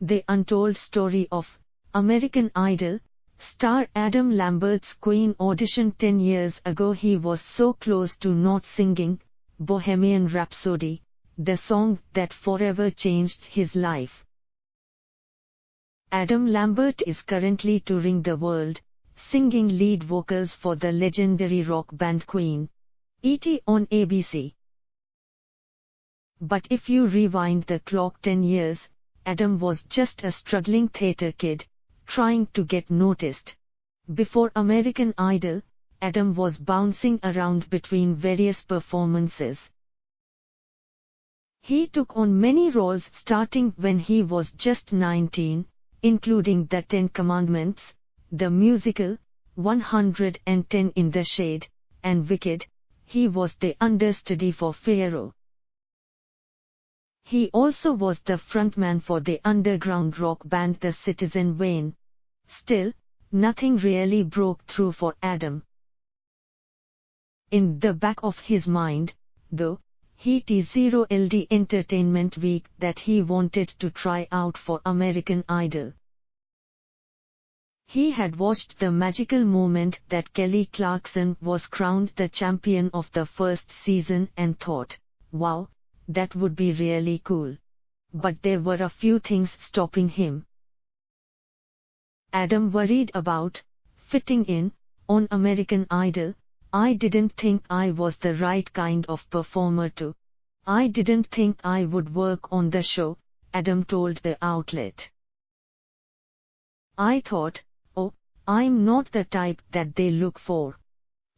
The Untold Story of American Idol star Adam Lambert's Queen audition 10 years ago. He was so close to not singing Bohemian Rhapsody, the song that forever changed his life. Adam Lambert is currently touring the world, singing lead vocals for the legendary rock band Queen. ET on ABC. But if you rewind the clock 10 years, Adam was just a struggling theater kid, trying to get noticed. Before American Idol, Adam was bouncing around between various performances. He took on many roles starting when he was just 19, including The 10 Commandments, the musical, 110 in the Shade, and Wicked. He was the understudy for Pharaoh. He also was the frontman for the underground rock band The Citizen Vane. Still, nothing really broke through for Adam. In the back of his mind, though, he told Entertainment Week that he wanted to try out for American Idol. He had watched the magical moment that Kelly Clarkson was crowned the champion of the first season and thought, wow, that would be really cool. But there were a few things stopping him. Adam worried about fitting in on American Idol. I didn't think I was the right kind of performer to. I didn't think I would work on the show, Adam told the outlet. I thought, oh, I'm not the type that they look for.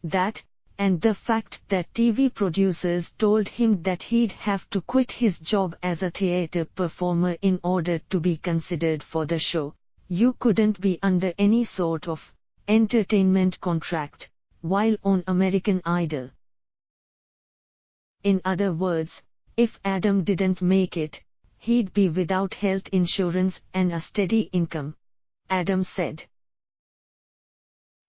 That, and the fact that TV producers told him that he'd have to quit his job as a theater performer in order to be considered for the show. You couldn't be under any sort of entertainment contract while on American Idol. In other words, if Adam didn't make it, he'd be without health insurance and a steady income, Adam said.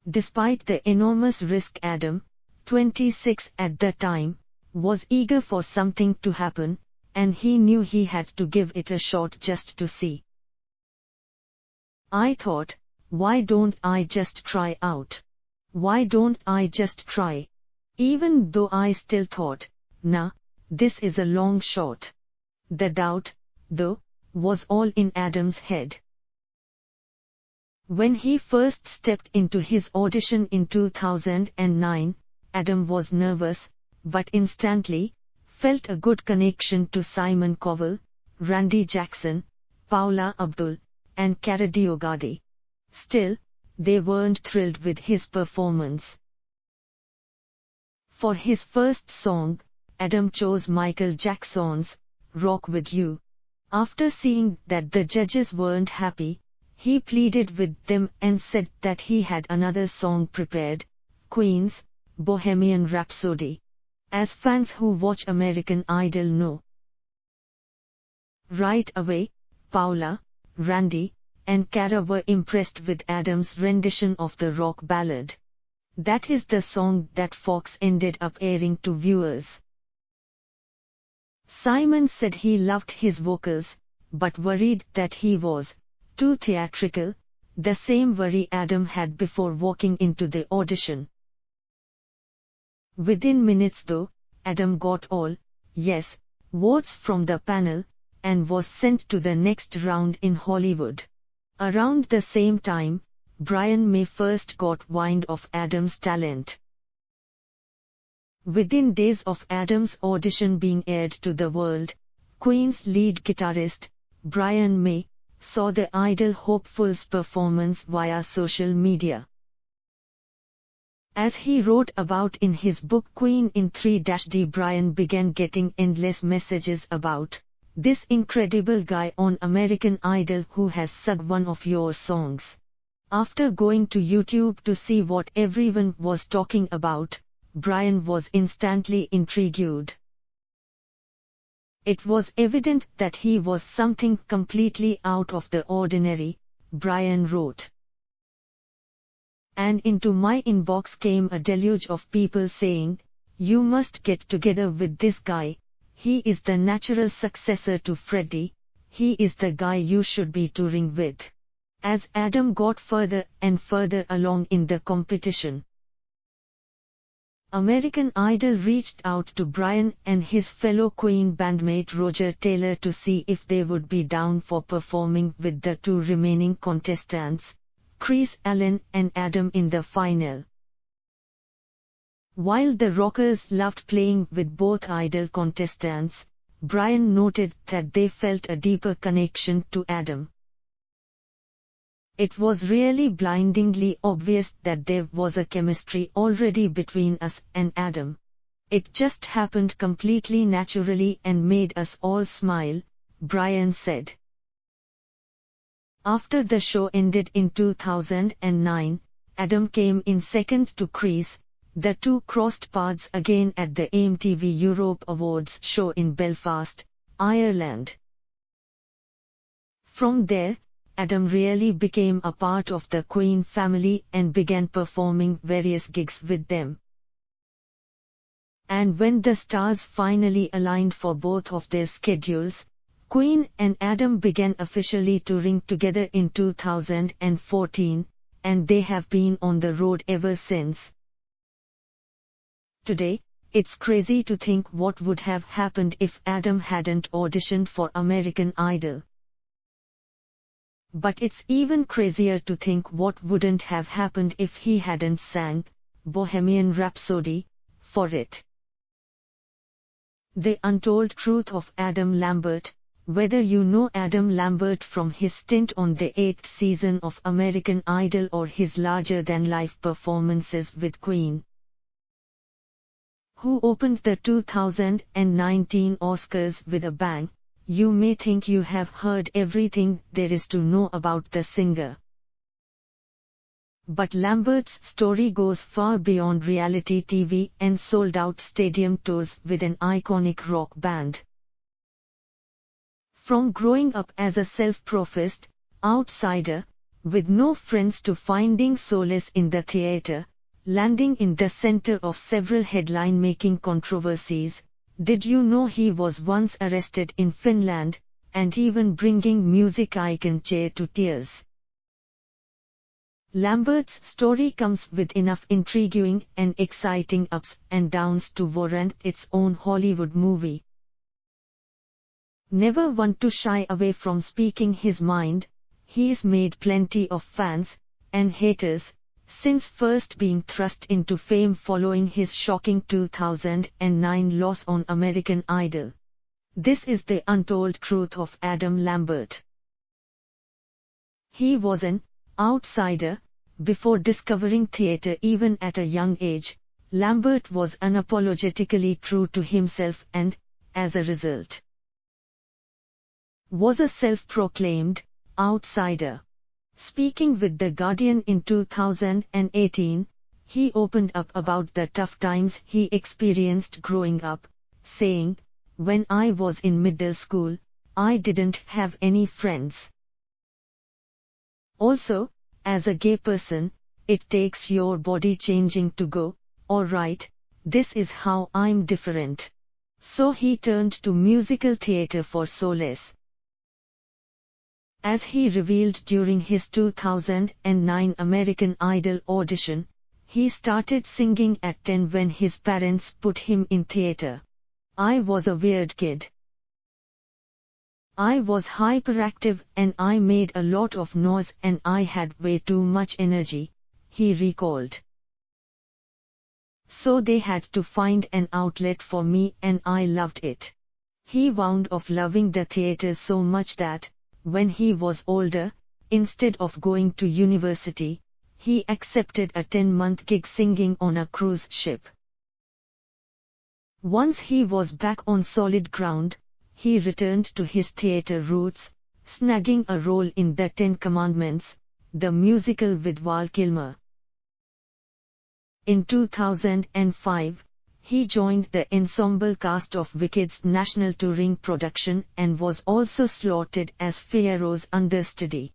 Despite the enormous risk, Adam, 26 at the time, was eager for something to happen, and he knew he had to give it a shot just to see. I thought, why don't I just try out? Why don't I just try? Even though I still thought, nah, this is a long shot. The doubt, though, was all in Adam's head. When he first stepped into his audition in 2009, Adam was nervous, but instantly felt a good connection to Simon Cowell, Randy Jackson, Paula Abdul, and Cara Diogadi. Still, they weren't thrilled with his performance. For his first song, Adam chose Michael Jackson's Rock With You. After seeing that the judges weren't happy, he pleaded with them and said that he had another song prepared, Queen's Bohemian Rhapsody. As fans who watch American Idol know. Right away, Paula, Randy, and Cara were impressed with Adam's rendition of the rock ballad. That is the song that Fox ended up airing to viewers. Simon said he loved his vocals, but worried that he was too theatrical, the same worry Adam had before walking into the audition. Within minutes though, Adam got all yes votes from the panel, and was sent to the next round in Hollywood. Around the same time, Brian May first got wind of Adam's talent. Within days of Adam's audition being aired to the world, Queen's lead guitarist, Brian May, saw the Idol hopeful's performance via social media. As he wrote about in his book Queen in 3-D, Brian began getting endless messages about this incredible guy on American Idol who has sung one of your songs. After going to YouTube to see what everyone was talking about, Brian was instantly intrigued. It was evident that he was something completely out of the ordinary, Brian wrote. And into my inbox came a deluge of people saying, you must get together with this guy, he is the natural successor to Freddie, he is the guy you should be touring with. As Adam got further and further along in the competition, American Idol reached out to Brian and his fellow Queen bandmate Roger Taylor to see if they would be down for performing with the two remaining contestants, Chris Allen and Adam, in the final. While the rockers loved playing with both Idol contestants, Brian noted that they felt a deeper connection to Adam. It was really blindingly obvious that there was a chemistry already between us and Adam. It just happened completely naturally and made us all smile, Brian said. After the show ended in 2009, Adam came in second to Chris. The two crossed paths again at the MTV Europe Awards show in Belfast, Ireland. From there, Adam really became a part of the Queen family and began performing various gigs with them. And when the stars finally aligned for both of their schedules, Queen and Adam began officially touring together in 2014, and they have been on the road ever since. Today, it's crazy to think what would have happened if Adam hadn't auditioned for American Idol. But it's even crazier to think what wouldn't have happened if he hadn't sang Bohemian Rhapsody for it. The Untold Truth of Adam Lambert. Whether you know Adam Lambert from his stint on the 8th season of American Idol or his larger-than-life performances with Queen, who opened the 2019 Oscars with a bang, you may think you have heard everything there is to know about the singer. But Lambert's story goes far beyond reality TV and sold-out stadium tours with an iconic rock band. From growing up as a self-professed outsider, with no friends, to finding solace in the theater, landing in the center of several headline-making controversies. Did you know he was once arrested in Finland, and even bringing music icon Cher to tears? Lambert's story comes with enough intriguing and exciting ups and downs to warrant its own Hollywood movie. Never one to shy away from speaking his mind, he's made plenty of fans and haters since first being thrust into fame following his shocking 2009 loss on American Idol. This is the untold truth of Adam Lambert. He was an outsider before discovering theater even at a young age. Lambert was unapologetically true to himself and, as a result, was a self-proclaimed outsider. Speaking with The Guardian in 2018, he opened up about the tough times he experienced growing up, saying, "When I was in middle school, I didn't have any friends. Also, as a gay person, it takes your body changing to go, alright, this is how I'm different." So he turned to musical theater for solace. As he revealed during his 2009 American Idol audition, he started singing at 10 when his parents put him in theater. "I was a weird kid. I was hyperactive and I made a lot of noise and I had way too much energy," he recalled. "So they had to find an outlet for me and I loved it." He wound up loving the theater so much that, when he was older, instead of going to university, he accepted a 10-month gig singing on a cruise ship. Once he was back on solid ground, he returned to his theater roots, snagging a role in The 10 Commandments, the musical with Val Kilmer. In 2005, he joined the ensemble cast of Wicked's national touring production and was also slotted as Fiero's understudy.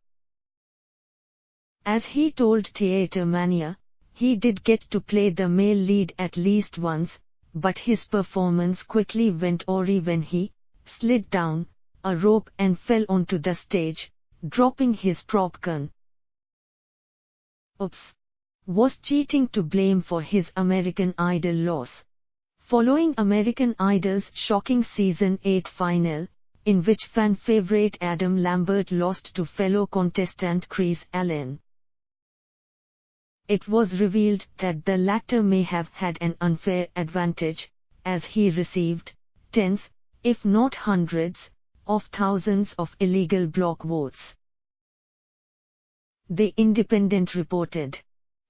As he told Theatre Mania, he did get to play the male lead at least once, but his performance quickly went awry when he slid down a rope and fell onto the stage, dropping his popcorn. Oops! Was cheating to blame for his American Idol loss? Following American Idol's shocking Season 8 final, in which fan favorite Adam Lambert lost to fellow contestant Chris Allen, it was revealed that the latter may have had an unfair advantage, as he received tens, if not hundreds, of thousands of illegal block votes. The Independent reported.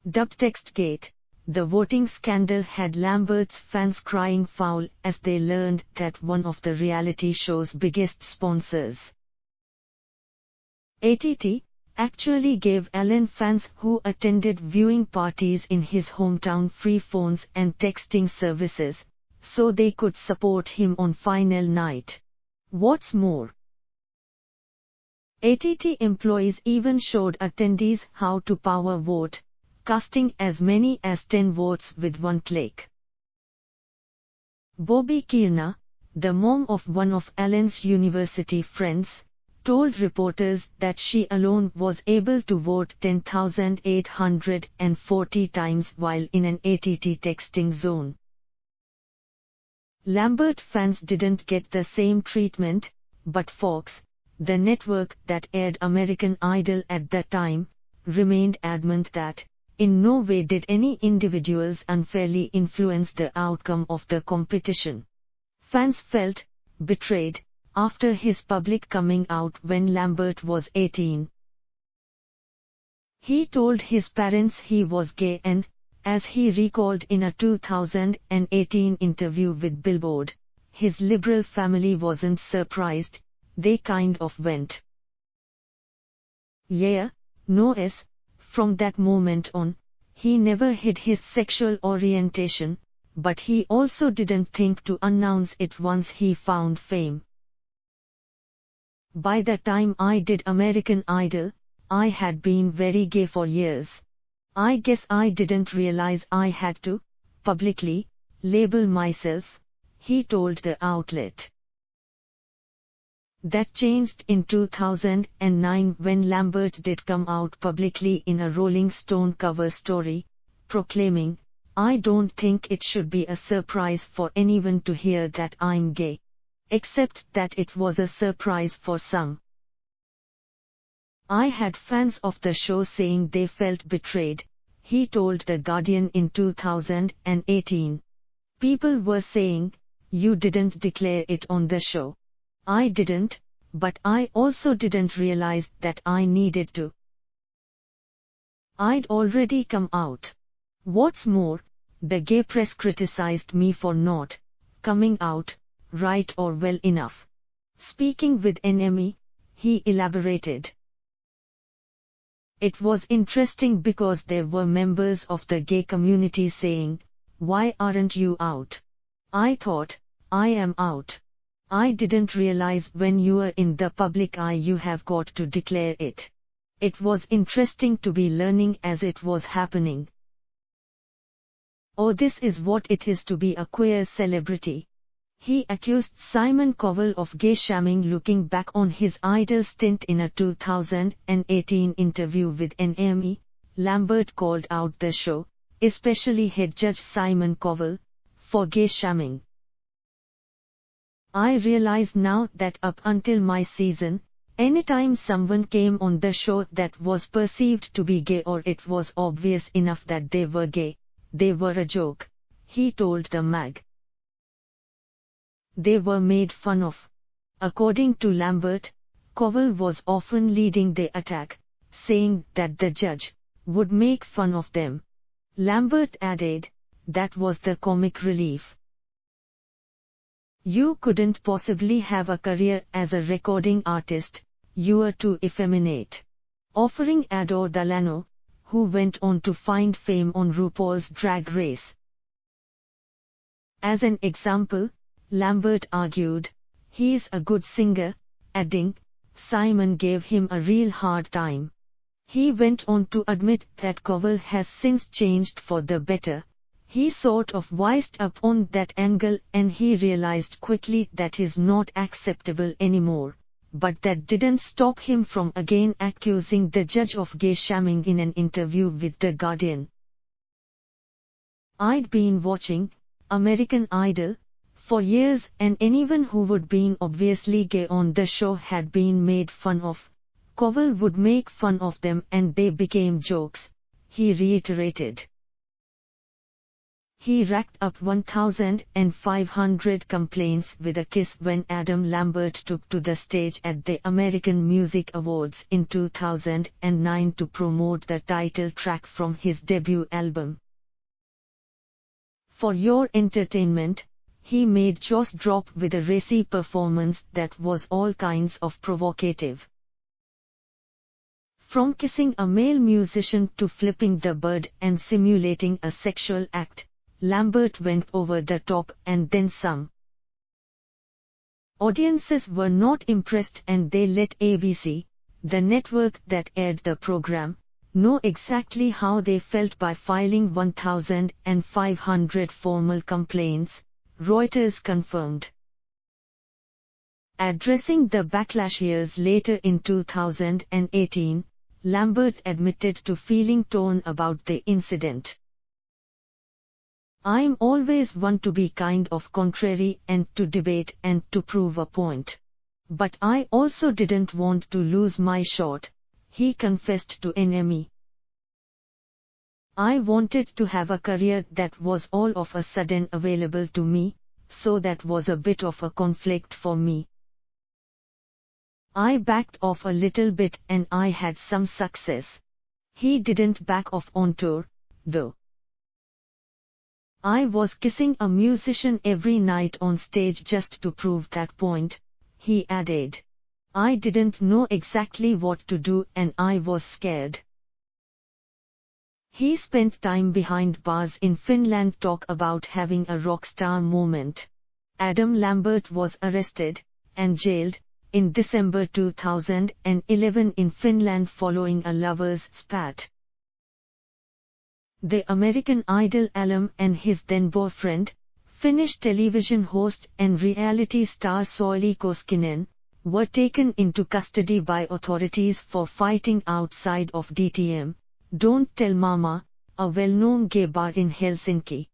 Dubtextgate. The voting scandal had Lambert's fans crying foul as they learned that one of the reality show's biggest sponsors, ATT, actually gave Allen fans who attended viewing parties in his hometown free phones and texting services, so they could support him on final night. What's more, ATT employees even showed attendees how to power vote, casting as many as 10 votes with one click. Bobby Kierna, the mom of one of Allen's university friends, told reporters that she alone was able to vote 10,840 times while in an ATT texting zone. Lambert fans didn't get the same treatment, but Fox, the network that aired American Idol at the time, remained adamant that, in no way did any individuals unfairly influence the outcome of the competition. Fans felt betrayed after his public coming out when Lambert was 18. He told his parents he was gay and, as he recalled in a 2018 interview with Billboard, his liberal family wasn't surprised, they kind of went, "Yeah, no s." From that moment on, he never hid his sexual orientation, but he also didn't think to announce it once he found fame. "By the time I did American Idol, I had been very gay for years. I guess I didn't realize I had to, publicly, label myself," he told the outlet. That changed in 2009 when Lambert did come out publicly in a Rolling Stone cover story, proclaiming, "I don't think it should be a surprise for anyone to hear that I'm gay. Except that it was a surprise for some. I had fans of the show saying they felt betrayed," he told The Guardian in 2018. "People were saying, 'You didn't declare it on the show.' I didn't, but I also didn't realize that I needed to. I'd already come out. What's more, the gay press criticized me for not coming out right or well enough." Speaking with NME, he elaborated. "It was interesting because there were members of the gay community saying, 'Why aren't you out?' I thought, I am out. I didn't realize when you are in the public eye you have got to declare it. It was interesting to be learning as it was happening. Oh, this is what it is to be a queer celebrity." He accused Simon Cowell of gay shaming looking back on his Idol stint in a 2018 interview with NME. Lambert called out the show, especially head judge Simon Cowell, for gay shaming. "I realize now that up until my season, anytime someone came on the show that was perceived to be gay or it was obvious enough that they were gay, they were a joke," he told the mag. They were made fun of. According to Lambert, Cowell was often leading the attack, saying that the judge would make fun of them. Lambert added, "That was the comic relief. You couldn't possibly have a career as a recording artist, you were too effeminate." Offering Adore Delano, who went on to find fame on RuPaul's Drag Race, as an example, Lambert argued, "He's a good singer," adding, "Simon gave him a real hard time." He went on to admit that Cowell has since changed for the better. He sort of wised up on that angle and he realized quickly that is not acceptable anymore. but that didn't stop him from again accusing the judge of gay shaming in an interview with The Guardian. "I'd been watching American Idol for years, and anyone who would been obviously gay on the show had been made fun of. Cowell would make fun of them and they became jokes," he reiterated. He racked up 1,500 complaints with a kiss when Adam Lambert took to the stage at the American Music Awards in 2009 to promote the title track from his debut album. For your entertainment, he made jaws drop with a racy performance that was all kinds of provocative. From kissing a male musician to flipping the bird and simulating a sexual act, Lambert went over the top and then some. Audiences were not impressed and they let ABC, the network that aired the program, know exactly how they felt by filing 1,500 formal complaints, Reuters confirmed. Addressing the backlash years later in 2018, Lambert admitted to feeling torn about the incident. "I'm always one to be kind of contrary and to debate and to prove a point. But I also didn't want to lose my shot," he confessed to NME. "I wanted to have a career that was all of a sudden available to me, so that was a bit of a conflict for me. I backed off a little bit and I had some success." He didn't back off on tour, though. "I was kissing a musician every night on stage just to prove that point," he added. "I didn't know exactly what to do and I was scared." He spent time behind bars in Finland. Talk about having a rock star moment. Adam Lambert was arrested and jailed in December 2011 in Finland following a lovers' spat. The American Idol alum and his then-boyfriend, Finnish television host and reality star Soili Koskinen, were taken into custody by authorities for fighting outside of DTM, Don't Tell Mama, a well-known gay bar in Helsinki.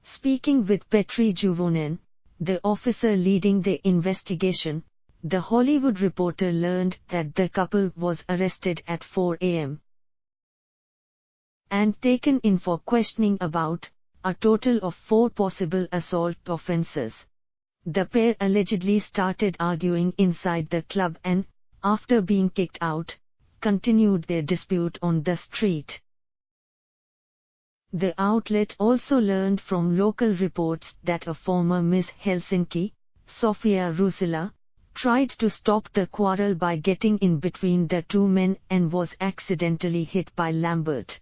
Speaking with Petri Juvonen, the officer leading the investigation, The Hollywood Reporter learned that the couple was arrested at 4 a.m. and taken in for questioning about a total of 4 possible assault offenses. The pair allegedly started arguing inside the club and, after being kicked out, continued their dispute on the street. The outlet also learned from local reports that a former Miss Helsinki, Sofia Rusila, tried to stop the quarrel by getting in between the two men and was accidentally hit by Lambert.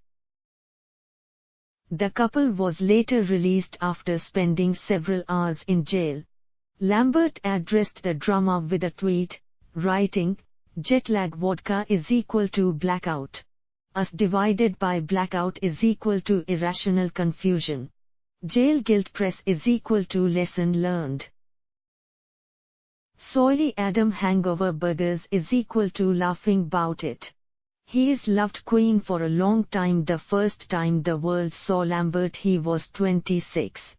The couple was later released after spending several hours in jail. Lambert addressed the drama with a tweet, writing, "Jet lag vodka is equal to blackout. Us divided by blackout is equal to irrational confusion. Jail guilt press is equal to lesson learned. Soily Adam hangover burgers is equal to laughing about it." He's loved Queen for a long time. The first time the world saw Lambert he was 26.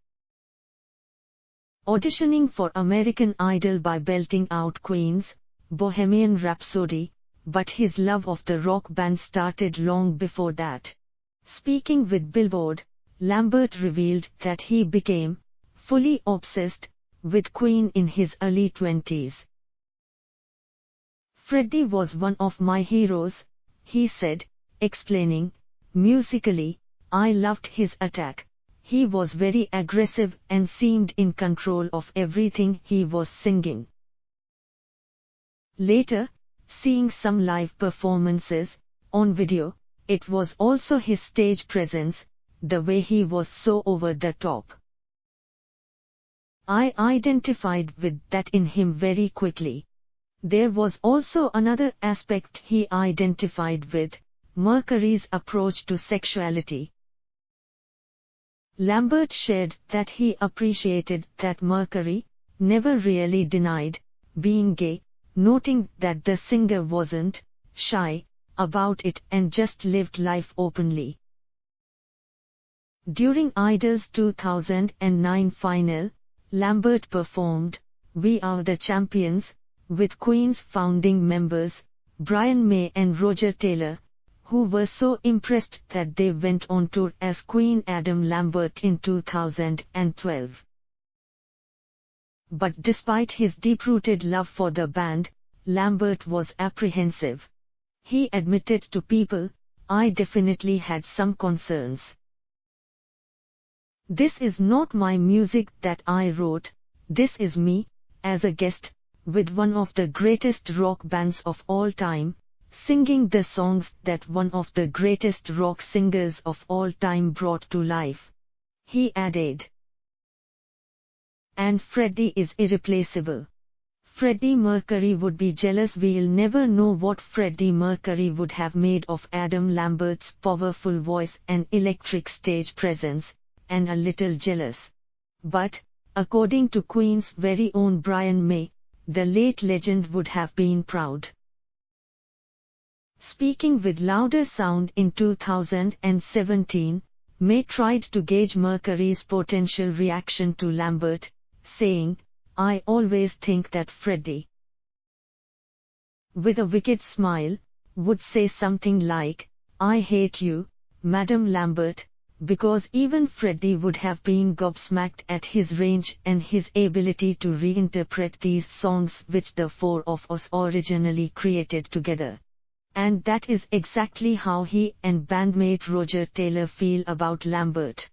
Auditioning for American Idol by belting out Queen's Bohemian Rhapsody, but his love of the rock band started long before that. Speaking with Billboard, Lambert revealed that he became fully obsessed with Queen in his early 20s. "Freddie was one of my heroes," he said, explaining, "Musically, I loved his attack. He was very aggressive and seemed in control of everything he was singing." Later, seeing some live performances on video, it was also his stage presence, the way he was so over the top. "I identified with that in him very quickly. There was also another aspect he identified with, Mercury's approach to sexuality." Lambert shared that he appreciated that Mercury never really denied being gay, noting that the singer wasn't shy about it and just lived life openly. During Idol's 2009 final, Lambert performed "We Are the Champions" with Queen's founding members, Brian May and Roger Taylor, who were so impressed that they went on tour as Queen Adam Lambert in 2012. But despite his deep-rooted love for the band, Lambert was apprehensive. He admitted to People, "I definitely had some concerns. This is not my music that I wrote, this is me, as a guest, with one of the greatest rock bands of all time, singing the songs that one of the greatest rock singers of all time brought to life," he added. And Freddie is irreplaceable. Freddie Mercury would be jealous. We'll never know what Freddie Mercury would have made of Adam Lambert's powerful voice and electric stage presence, and a little jealous. But, according to Queen's very own Brian May, the late legend would have been proud. Speaking with Louder Sound in 2017, May tried to gauge Mercury's potential reaction to Lambert, saying, "I always think that Freddie, with a wicked smile, would say something like, 'I hate you, Madam Lambert,' because even Freddie would have been gobsmacked at his range and his ability to reinterpret these songs which the four of us originally created together." And that is exactly how he and bandmate Roger Taylor feel about Lambert.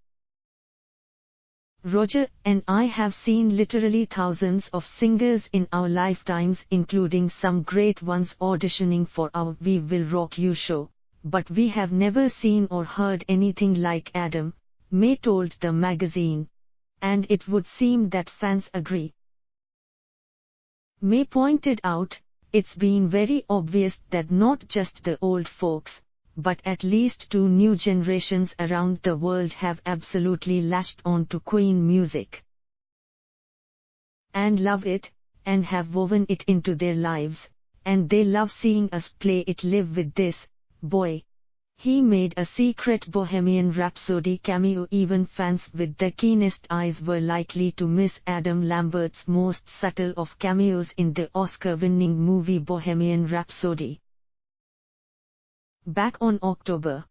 "Roger and I have seen literally thousands of singers in our lifetimes, including some great ones auditioning for our We Will Rock You show, but we have never seen or heard anything like Adam," May told the magazine. And it would seem that fans agree. May pointed out, "It's been very obvious that not just the old folks, but at least 2 new generations around the world have absolutely latched on to Queen music. And love it, and have woven it into their lives, and they love seeing us play it live with this boy." He made a secret Bohemian Rhapsody cameo. Even fans with the keenest eyes were likely to miss Adam Lambert's most subtle of cameos in the Oscar-winning movie Bohemian Rhapsody. Back on October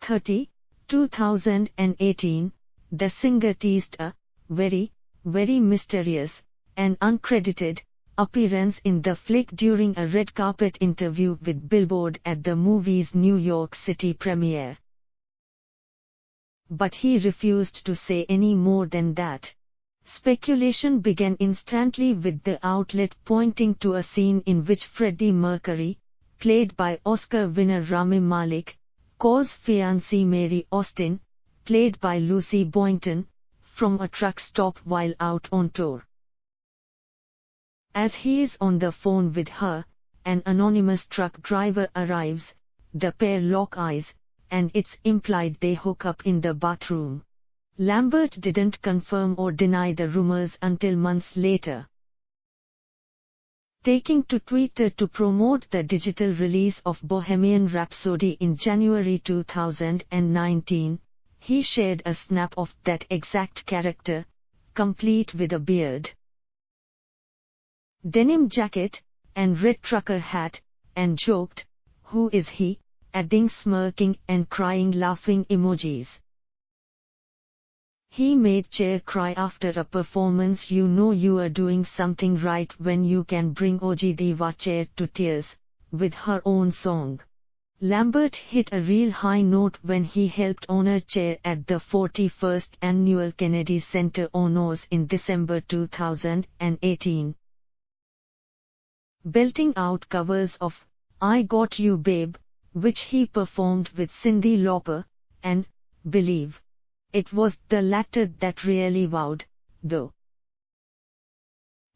30, 2018, the singer teased a very, very mysterious and uncredited appearance in the flick during a red carpet interview with Billboard at the movie's New York City premiere. But he refused to say any more than that. Speculation began instantly, with the outlet pointing to a scene in which Freddie Mercury, played by Oscar winner Rami Malek, calls fiancée Mary Austin, played by Lucy Boynton, from a truck stop while out on tour. As he is on the phone with her, an anonymous truck driver arrives, the pair lock eyes, and it's implied they hook up in the bathroom. Lambert didn't confirm or deny the rumors until months later. Taking to Twitter to promote the digital release of Bohemian Rhapsody in January 2019, he shared a snap of that exact character, complete with a beard, denim jacket, and red trucker hat, and joked, "Who is he?" adding smirking and crying laughing emojis. He made Cher cry after a performance. "You know you are doing something right when you can bring OG diva Cher to tears with her own song." Lambert hit a real high note when he helped honor Cher at the 41st Annual Kennedy Center Honors in December 2018. Belting out covers of "I Got You Babe," which he performed with Cyndi Lauper, and "Believe." It was the latter that really wowed, though,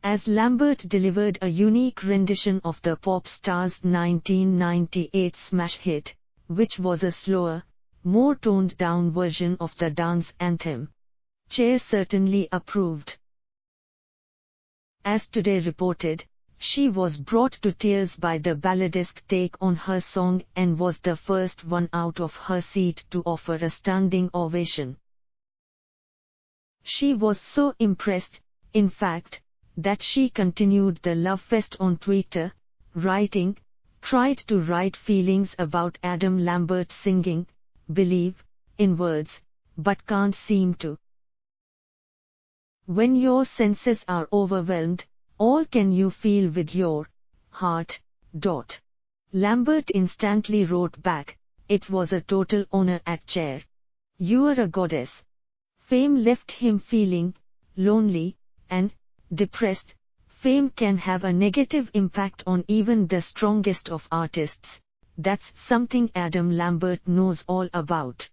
as Lambert delivered a unique rendition of the pop star's 1998 smash hit, which was a slower, more toned-down version of the dance anthem. Cher certainly approved. As Today reported, she was brought to tears by the balladesque take on her song and was the first one out of her seat to offer a standing ovation. She was so impressed, in fact, that she continued the love fest on Twitter, tried to write feelings about Adam Lambert singing, "Believe," in words, but can't seem to. When your senses are overwhelmed, all can you feel with your heart. Lambert instantly wrote back, "It was a total honor at Cher. You are a goddess." Fame left him feeling lonely and depressed. Fame can have a negative impact on even the strongest of artists. That's something Adam Lambert knows all about.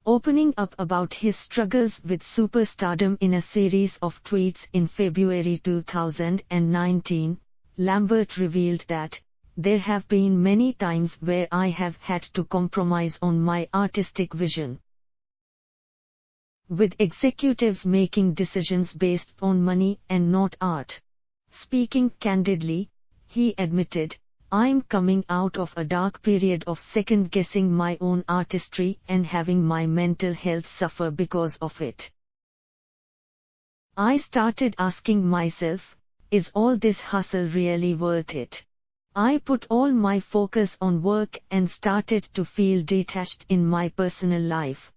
Opening up about his struggles with superstardom in a series of tweets in February 2019, Lambert revealed that, "There have been many times where I have had to compromise on my artistic vision. With executives making decisions based on money and not art. Speaking candidly," he admitted, "I'm coming out of a dark period of second-guessing my own artistry and having my mental health suffer because of it. I started asking myself, is all this hustle really worth it? I put all my focus on work and started to feel detached in my personal life.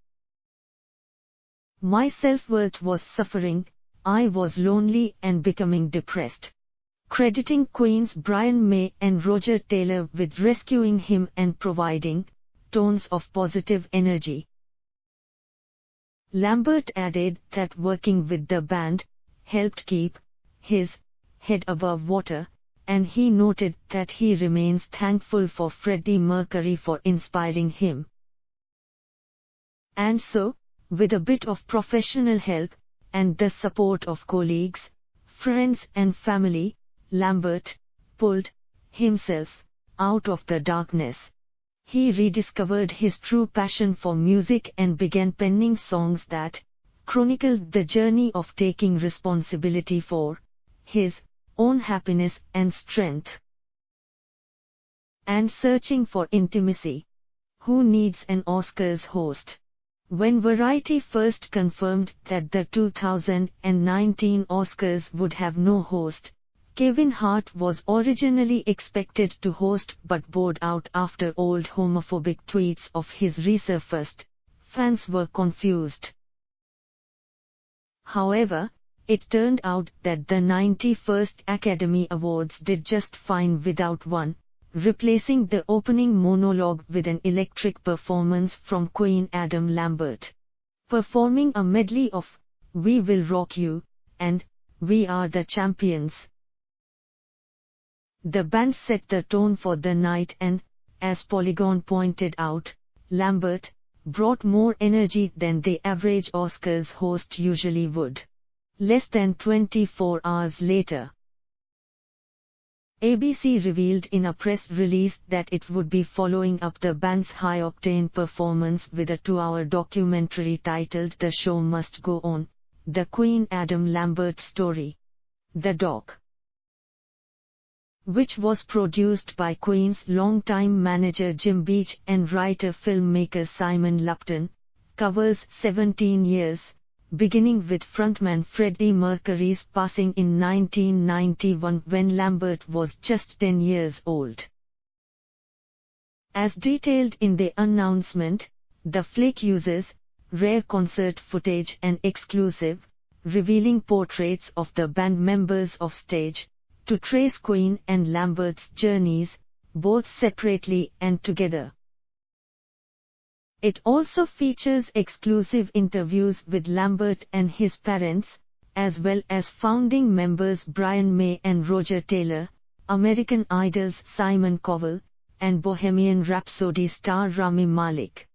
My self-worth was suffering, I was lonely and becoming depressed." Crediting Queen's Brian May and Roger Taylor with rescuing him and providing tones of positive energy. Lambert added that working with the band helped keep his head above water, and he noted that he remains thankful for Freddie Mercury for inspiring him. And so, with a bit of professional help, and the support of colleagues, friends and family, Lambert pulled himself out of the darkness. He rediscovered his true passion for music and began penning songs that chronicled the journey of taking responsibility for his own happiness and strength. And searching for intimacy. Who needs an Oscars host? When Variety first confirmed that the 2019 Oscars would have no host, Kevin Hart was originally expected to host but bowed out after old homophobic tweets of his resurfaced. Fans were confused. However, it turned out that the 91st Academy Awards did just fine without one, replacing the opening monologue with an electric performance from Queen Adam Lambert, performing a medley of "We Will Rock You" and "We Are the Champions." The band set the tone for the night and, as Polygon pointed out, Lambert brought more energy than the average Oscars host usually would. Less than 24 hours later, ABC revealed in a press release that it would be following up the band's high-octane performance with a 2-hour documentary titled "The Show Must Go On: The Queen Adam Lambert Story." The doc, which was produced by Queen's longtime manager Jim Beach and writer-filmmaker Simon Lupton, covers 17 years, beginning with frontman Freddie Mercury's passing in 1991 when Lambert was just 10 years old. As detailed in the announcement, the flick uses rare concert footage and exclusive, revealing portraits of the band members off stage, to trace Queen and Lambert's journeys, both separately and together. It also features exclusive interviews with Lambert and his parents, as well as founding members Brian May and Roger Taylor, American Idol's Simon Cowell, and Bohemian Rhapsody star Rami Malek.